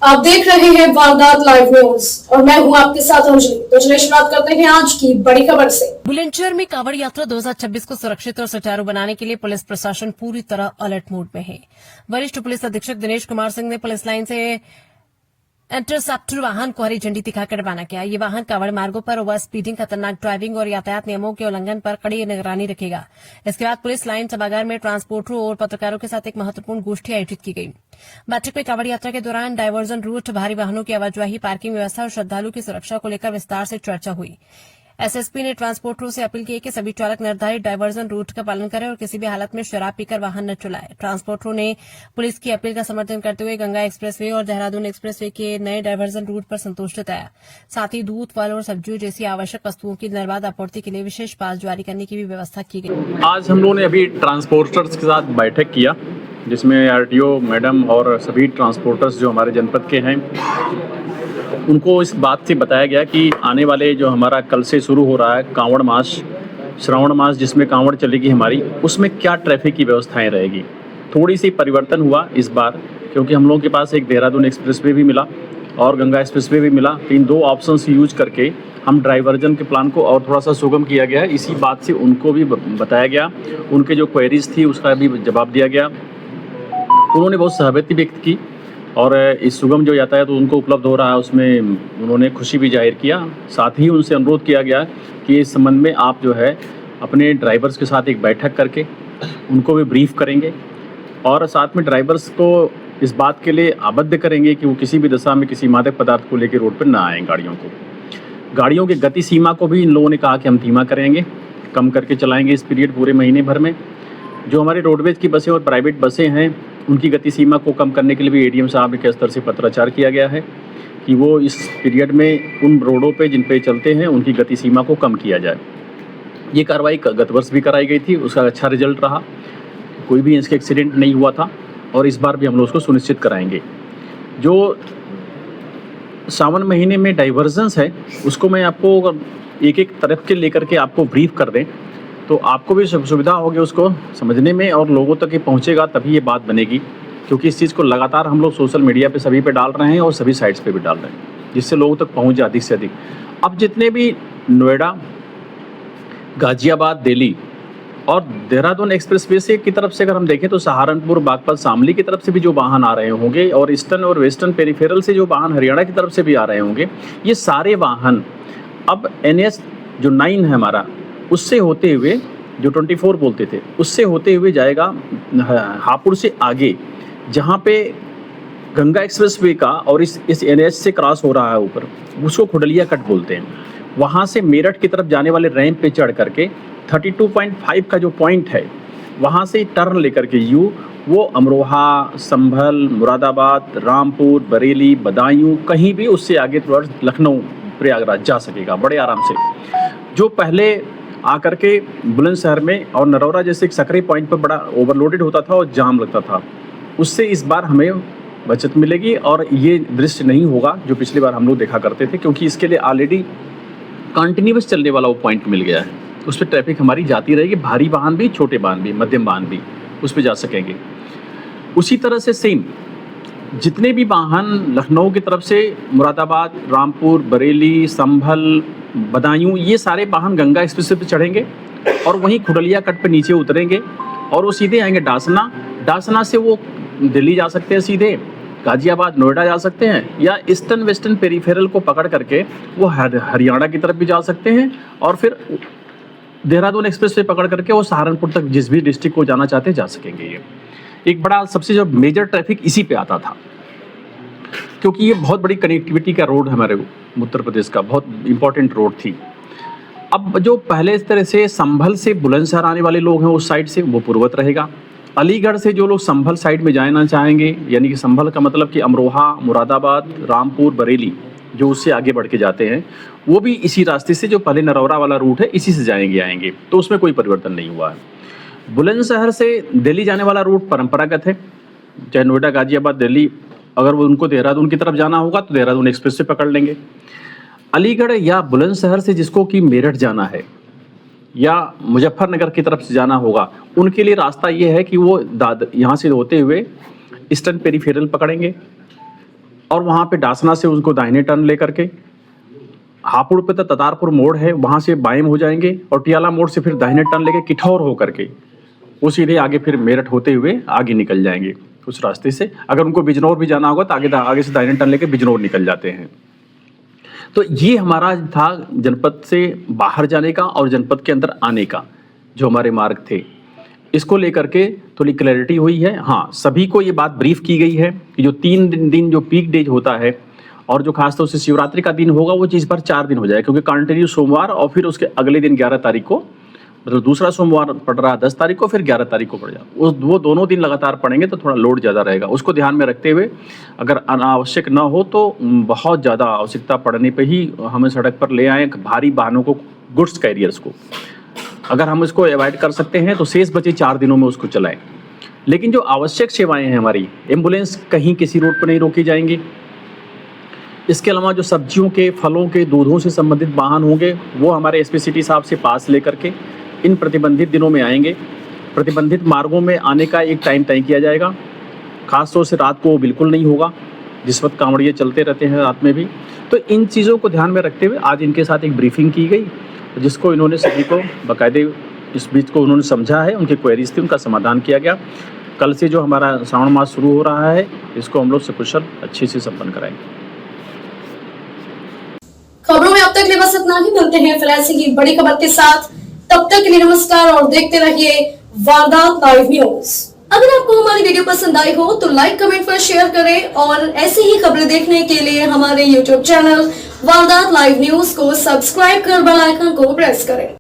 आप देख रहे हैं वारदात लाइव न्यूज और मैं हूं आपके साथ अंजलि। तो चलिए शुरुआत करते हैं आज की बड़ी खबर से। बुलंदशहर में कांवड़ यात्रा 2026 को सुरक्षित और सुचारू बनाने के लिए पुलिस प्रशासन पूरी तरह अलर्ट मोड में है। वरिष्ठ पुलिस अधीक्षक दिनेश कुमार सिंह ने पुलिस लाइन से इंटरसेप्टर वाहन को हरी झंडी दिखाकर रवाना किया। ये वाहन कांवड़ मार्गों पर ओवर स्पीडिंग, खतरनाक ड्राइविंग और यातायात नियमों के उल्लंघन पर कड़ी निगरानी रखेगा। इसके बाद पुलिस लाइन सभागार में ट्रांसपोर्टरों और पत्रकारों के साथ एक महत्वपूर्ण गोष्ठी आयोजित की गई। बैठक में कांवड़ यात्रा के दौरान डायवर्जन रूट, भारी वाहनों की आवाजाही, पार्किंग व्यवस्था और श्रद्धालु की सुरक्षा को लेकर विस्तार से चर्चा हुई। एसएसपी ने ट्रांसपोर्टरों से अपील की कि सभी चालक निर्धारित डायवर्जन रूट का पालन करें और किसी भी हालत में शराब पीकर वाहन न चलाएं। ट्रांसपोर्टरों ने पुलिस की अपील का समर्थन करते हुए गंगा एक्सप्रेसवे और देहरादून एक्सप्रेसवे के नए डायवर्जन रूट पर संतोष जताया। साथ ही दूध, फल और सब्जियों जैसी आवश्यक वस्तुओं की निर्बाध आपूर्ति के लिए विशेष पास जारी करने की भी व्यवस्था की गई। आज हम लोगों ने अभी ट्रांसपोर्टर्स के साथ बैठक किया, जिसमें आरटीओ मैडम और सभी ट्रांसपोर्टर्स जो हमारे जनपद के हैं उनको इस बात से बताया गया कि आने वाले जो हमारा कल से शुरू हो रहा है कांवड़ मास, श्रावण मास जिसमें कांवड़ चलेगी हमारी, उसमें क्या ट्रैफिक की व्यवस्थाएं रहेगी। थोड़ी सी परिवर्तन हुआ इस बार, क्योंकि हम लोगों के पास एक देहरादून एक्सप्रेसवे भी मिला और गंगा एक्सप्रेसवे भी मिला। इन दो ऑप्शंस यूज करके हम डाइवर्जन के प्लान को और थोड़ा सा सुगम किया गया है। इसी बात से उनको भी बताया गया, उनके जो क्वेरीज थी उसका भी जवाब दिया गया। उन्होंने बहुत सहमति व्यक्त की और इस सुगम जो यातायात तो उनको उपलब्ध हो रहा है उसमें उन्होंने खुशी भी जाहिर किया। साथ ही उनसे अनुरोध किया गया कि इस संबंध में आप जो है अपने ड्राइवर्स के साथ एक बैठक करके उनको भी ब्रीफ करेंगे और साथ में ड्राइवर्स को इस बात के लिए आबद्ध करेंगे कि वो किसी भी दशा में किसी मादक पदार्थ को लेकर रोड पर ना आएँ। गाड़ियों की गति सीमा को भी इन लोगों ने कहा कि हम धीमा करेंगे, कम करके चलाएँगे इस पीरियड पूरे महीने भर में। जो हमारी रोडवेज की बसें और प्राइवेट बसें हैं उनकी गति सीमा को कम करने के लिए भी एडीएम साहब के स्तर से पत्राचार किया गया है कि वो इस पीरियड में उन रोडों पे जिन पे चलते हैं उनकी गति सीमा को कम किया जाए। ये कार्रवाई गत वर्ष भी कराई गई थी, उसका अच्छा रिजल्ट रहा, कोई भी इसके एक्सीडेंट नहीं हुआ था और इस बार भी हम लोग उसको सुनिश्चित कराएंगे। जो सावन महीने में डाइवर्जन्स है उसको मैं आपको एक एक तरफ के लेकर के आपको ब्रीफ कर दें तो आपको भी सुविधा होगी उसको समझने में और लोगों तक ये पहुंचेगा, तभी ये बात बनेगी। क्योंकि इस चीज़ को लगातार हम लोग सोशल मीडिया पे सभी पे डाल रहे हैं और सभी साइट्स पे भी डाल रहे हैं, जिससे लोगों तक पहुंच जाए अधिक से अधिक। अब जितने भी नोएडा, गाजियाबाद, दिल्ली और देहरादून एक्सप्रेसवे से की तरफ से अगर हम देखें तो सहारनपुर, बागपत, शामली की तरफ से भी जो वाहन आ रहे होंगे और ईस्टर्न और वेस्टर्न पेरिफेरल से जो वाहन हरियाणा की तरफ से भी आ रहे होंगे, ये सारे वाहन अब NH जो 9 है हमारा, उससे होते हुए जो 24 बोलते थे उससे होते हुए जाएगा हापुड़ से आगे, जहाँ पे गंगा एक्सप्रेसवे का और इस NH से क्रॉस हो रहा है ऊपर, उसको खुडलिया कट बोलते हैं। वहाँ से मेरठ की तरफ जाने वाले रैंप पे चढ़ करके 32.5 का जो पॉइंट है वहाँ से टर्न लेकर के वो अमरोहा, संभल, मुरादाबाद, रामपुर, बरेली, बदायूं, कहीं भी उससे आगे थोड़ा लखनऊ, प्रयागराज जा सकेगा बड़े आराम से। जो पहले आकर के बुलंदशहर में और नरौरा जैसे एक सकरी पॉइंट पर बड़ा ओवरलोडेड होता था और जाम लगता था, उससे इस बार हमें बचत मिलेगी और ये दृश्य नहीं होगा जो पिछली बार हम लोग देखा करते थे, क्योंकि इसके लिए ऑलरेडी कंटिन्यूस चलने वाला वो पॉइंट मिल गया है। उस पर ट्रैफिक हमारी जाती रहेगी, भारी वाहन भी, छोटे वाहन भी, मध्यम वाहन भी उस पर जा सकेंगे। उसी तरह से सेम जितने भी वाहन लखनऊ की तरफ से मुरादाबाद, रामपुर, बरेली, संभल, बदायूं, ये सारे वाहन गंगा एक्सप्रेस पे चढ़ेंगे और वहीं खुडलिया कट पे नीचे उतरेंगे और वो सीधे आएंगे डासना से वो दिल्ली जा सकते हैं, सीधे गाजियाबाद, नोएडा जा सकते हैं, या ईस्टर्न वेस्टर्न पेरिफेरल को पकड़ करके वो हरियाणा की तरफ भी जा सकते हैं और फिर देहरादून एक्सप्रेस पे पकड़ करके वो सहारनपुर तक जिस भी डिस्ट्रिक्ट को जाना चाहते हैं जा सकेंगे। ये एक बड़ा सबसे जो मेजर ट्रैफिक इसी पे आता था, क्योंकि ये बहुत बड़ी कनेक्टिविटी का रोड हमारे उत्तर प्रदेश का बहुत इंपॉर्टेंट रोड थी। अब जो पहले इस तरह से संभल से बुलंदशहर आने वाले लोग हैं उस साइड से, वो पूर्वत रहेगा। अलीगढ़ से जो लोग संभल साइड में जाना चाहेंगे, यानी कि संभल का मतलब कि अमरोहा, मुरादाबाद, रामपुर, बरेली, जो उससे आगे बढ़ के जाते हैं, वो भी इसी रास्ते से, जो पहले नरौरा वाला रूट है, इसी से आएंगे, तो उसमें कोई परिवर्तन नहीं हुआ है। बुलंदशहर से दिल्ली जाने वाला रूट परंपरागत है, चाहे नोएडा, गाजियाबाद, दिल्ली, अगर वो उनको देहरादून की तरफ जाना होगा तो देहरादून एक्सप्रेस से पकड़ लेंगे। अलीगढ़ या बुलंदशहर से जिसको कि मेरठ जाना है या मुजफ्फरनगर की तरफ से जाना होगा, उनके लिए रास्ता ये है कि वो यहाँ से होते हुए ईस्टर्न पेरीफेरल पकड़ेंगे और वहाँ पे डासना से उसको दाहिने टर्न लेकर के हापुड़ पे तो ततारपुर मोड़ है, वहाँ से बाएं हो जाएंगे और टियाला मोड़ से फिर दाहिने टर्न लेके किठौर होकर के वो सीधे आगे फिर मेरठ होते हुए आगे निकल जाएंगे उस रास्ते से। अगर उनको बिजनौर भी जाना होगा तो आगे से दाहिने टर्न लेके बिजनौर निकल जाते हैं। तो ये हमारा था जनपद से बाहर जाने का और जनपद के अंदर आने का जो हमारे मार्ग थे, इसको लेकर के थोड़ी क्लैरिटी हुई है। हाँ, सभी को ये बात ब्रीफ की गई है कि जो 3 दिन जो पीक डेज होता है और जो खासतौर से शिवरात्रि का दिन होगा वो चीज़ पर 4 दिन हो जाए, क्योंकि कंटिन्यू सोमवार और फिर उसके अगले दिन 11 तारीख को, मतलब दूसरा सोमवार पड़ रहा है 10 तारीख को, फिर 11 तारीख को पड़ जाए, वो दोनों दिन लगातार पड़ेंगे तो थोड़ा लोड ज़्यादा रहेगा। उसको ध्यान में रखते हुए अगर अनावश्यक ना हो तो बहुत ज़्यादा आवश्यकता पड़ने पर ही हमें सड़क पर ले आएँ भारी वाहनों को, गुड्स कैरियर्स को। अगर हम इसको अवॉइड कर सकते हैं तो शेष बचे 4 दिनों में उसको चलाएं। लेकिन जो आवश्यक सेवाएं हैं हमारी, एम्बुलेंस कहीं किसी रोड पर नहीं रोकी जाएंगी। इसके अलावा जो सब्जियों के, फलों के, दूधों से संबंधित वाहन होंगे वो हमारे एसपी सिटी साहब से पास लेकर के इन प्रतिबंधित दिनों में आएंगे। प्रतिबंधित मार्गों में आने का एक टाइम तय किया जाएगा, खासतौर से रात को वो बिल्कुल नहीं होगा, जिस वक्त कांवड़िए चलते रहते हैं रात में भी। तो इन चीज़ों को ध्यान में रखते हुए आज इनके साथ एक ब्रीफिंग की गई, जिसको इन्होंने सभी को बाकायदे इस बीच को उन्होंने समझा है, उनकी क्वेरीज थी, उनका समाधान किया गया। कल से जो हमारा श्रावण मास शुरू हो रहा है इसको हम लोग सकुशल अच्छे से संपन्न कराएंगे। खबरों में अब तक के लिए बस इतना ही। मिलते हैं फिर ऐसी ही बड़ी खबर के साथ, तब तक के लिए नमस्कार और देखते रहिए वारदात लाइव न्यूज। अगर आपको हमारी वीडियो पसंद आई हो तो लाइक, कमेंट पर शेयर करें और ऐसी ही खबरें देखने के लिए हमारे YouTube चैनल वारदात लाइव न्यूज को सब्सक्राइब कर बेल आइकन को प्रेस करें।